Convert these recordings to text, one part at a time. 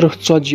30-40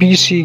BC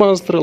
15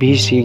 BC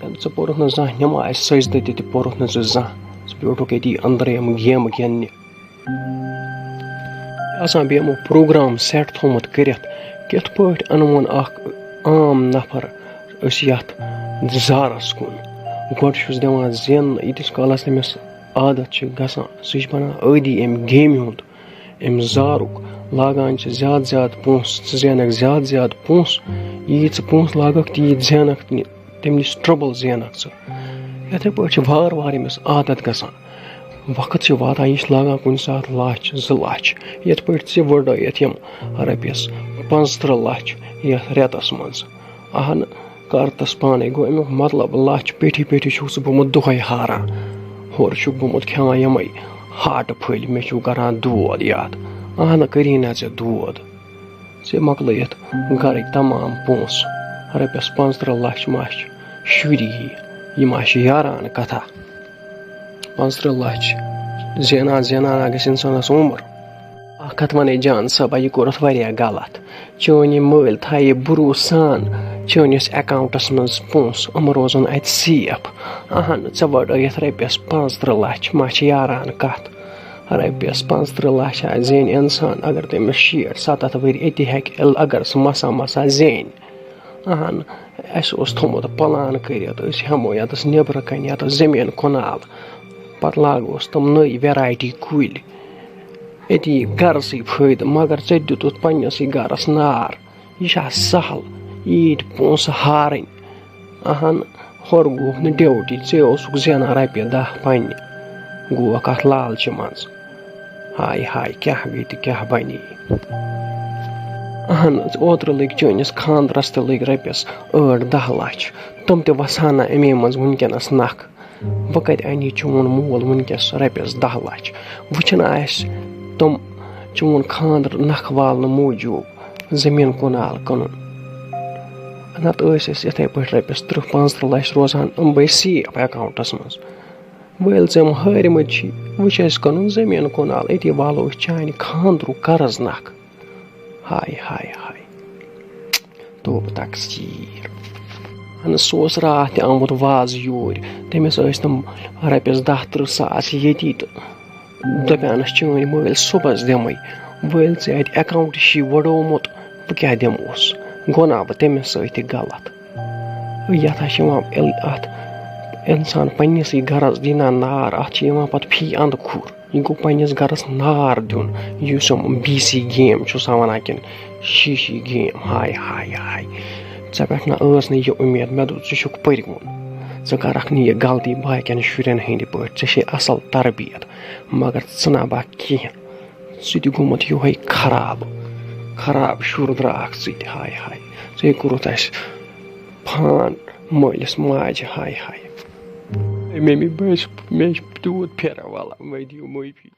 ژٕ پوٚرُکھ نہٕ زانٛہہ نٮ۪ماز سجدٕ تہِ پوٚرُکھ نہٕ ژٕ زانٛہہ ژٕ بیوٗٹھُکھ ییٚتی أنٛدرٕ یِم گیمہٕ گِنٛدنہِ آسان بیٚیہِ یِمو پروگرام سٮ۪ٹ تھوٚمُت کٔرِتھ کِتھ پٲٹھۍ اَنوُن اکھ عام نفر أسۍ یَتھ زارس کُن گۄڈٕ چھُس دِوان زیننہٕ ییٖتِس کالس تٔمِس عادت چھِ گژھان سُہ چھُ بنان عٲدی اَمہِ گیمہِ ہُنٛد اَمہِ زارُک لاگان چھِ زیادٕ زیادٕ پونٛسہٕ ژٕ زینکھ زیادٕ زیادٕ پونٛسہٕ ییٖتۍ ژٕ پونٛسہٕ لاگکھ تیٖتۍ زینکھ تَمہِ نِش ٹرٛبٕل زینکھ ژٕ یِتھَے پٲٹھۍ چھِ وارٕ وارٕ أمِس عادت گژھان وقت چھِ واتان یہِ چھِ لاگان کُنہِ ساتہٕ لَچھ 2 لَچھ یِتھ پٲٹھۍ ژٕ وٕڈٲیِتھ یِم رۄپیَس 15 لَچھ یَتھ رٮ۪تس منٛز اہنہٕ کر تس پانے گوٚو اَمیُک مطلب لَچھ پیٚٹھی پیٚٹھی چھُکھ ژٕ گوٚمُت دۄہے ہاران ہورٕ چھُکھ گوٚمُت کھٮ۪وان یِمے ہاٹہٕ پھٔلۍ مےٚ چھُو کران دود یاد اہنہٕ کٔری نہ ژےٚ دود ژےٚ مۄکلٲیِتھ گرٕکۍ تمام پونٛسہٕ رۄپیَس 15 لَچھ ما چھِ شُری یہِ ما چھِ یاران کتھا 15 لَچھ زینان زینان گژھِ اِنسانس عُمر اکھ کتھ ونے جان صٲبا یہِ کوٚرُتھ واریاہ غلط چٲنۍ یہِ مٲلۍ تھایہِ بروٗسہٕ سان چٲنِس اٮ۪کاونٹس منٛز پونٛسہٕ روزن اتہِ سیف اہنہٕ ژےٚ وڈٲیِتھ رۄپیَس 15 لَچھ ما چھِ یاران کتھ رۄپیَس 15 لَچھ زینہِ اِنسان اگر تٔمِس 60-70 ؤری أتی ہٮ۪کہِ اگر سُہ مسا زینہِ اہنہٕ اَسہِ اوس تھوٚمُت پلان کٔرِتھ أسۍ ہٮ۪مو ییٚتس نیٚبرٕ کنہِ ییٚتس زٔمیٖن کُنال پتہٕ لاگوس تِم نٔے وٮ۪رایٹی کُلۍ أتی گرسٕے فٲیدٕ مگر ژےٚ دِتُتھ پنٛنِسٕے گرس نار یہِ چھا سہل ییٖتۍ پونٛسہٕ ہارٕنۍ اہنہٕ ہورٕ گوٚوُکھ نہٕ ڈیوٹی ژےٚ اوسُکھ زینان رۄپیہِ 10 پنٛنہِ گووکھ اتھ لالچہِ منٛز ہاے ہاے کیٛاہ گٔے تہٕ کیٛاہ بنے اہن حظ اوترٕ لٔگۍ چٲنِس خانٛدرس تہِ لٔگۍ رۄپیَس 8-10 لَچھ تِم تہِ وسان نہ اَمے منٛز وٕنکٮ۪نس نکھٕ بہٕ کتہِ اَنہِ چون مول وٕنکٮ۪س رۄپیَس 10 لَچھ وٕچھن آسہِ تِم چون خانٛدر نکھٕ والنہٕ موٗجوٗب زٔمیٖن کنال کٕنُن نتہٕ ٲسۍ أسۍ یِتھَے پٲٹھۍ رۄپیَس 30-35 لَچھ روزان یِم سیف اٮ۪کاونٹس منٛز وۄنۍ ییٚلہِ ژےٚ یِم ہٲرمٕتۍ چھی وٕچھ اَسہِ کٕنُن زٔمیٖن کنال أتی والو أسۍ چانہِ خانٛدرُک قرض نکھٕ ہاے ہاے ہاے توبہٕ تقسیٖر اہن سُہ اوس راتھ تہِ آمُت وازٕ یوٗرۍ تٔمِس ٲسۍ تِم رۄپیَس 10-30 ساس ییٚتی تہٕ دپیٛانس چٲنۍ مٲلۍ صُبحس دِمَے وۄنۍ ییٚلہِ ژےٚ اَتہِ اٮ۪کاونٹ چھی وٕڈومُت بہٕ کیٛاہ دِموس گوٚو نا بہٕ تٔمِس سۭتۍ تہِ غلط یتھ ہا چھِ یِوان اتھ اِنسان پنٛنِسٕے گرس دی نا نار اتھ چھِ یِوان پتہٕ فی انٛدٕ کھُر یہِ گوٚو پنٛنِس گرس نار دیُن یُس یِم BC گیم چھُ سا ونان کِنہٕ شیٖشی گیم ہاے ہاے ہاے ژےٚ پٮ۪ٹھ نہ ٲس نہٕ یہِ اُمید مےٚ دوٚپ ژٕ چھُکھ پٔرۍوُن ژٕ کرکھ نہٕ یہِ غلطی باقین شُرٮ۪ن ہٕنٛدِ پٲٹھۍ ژےٚ چھے اصل تربیت مگر ژٕ نہ با کِہیٖنۍ ژٕ تہِ گوٚمُت یِہوٚے خراب شُر درٛاکھ ژٕ تہِ ہاے ہاے ژےٚ کوٚرُتھ اَسہِ فان مٲلِس ماجہِ ہاے ہاے مےٚ چھُ تیوٗت پھیرٕ وَلہ مےٚ دِیِو معٲفی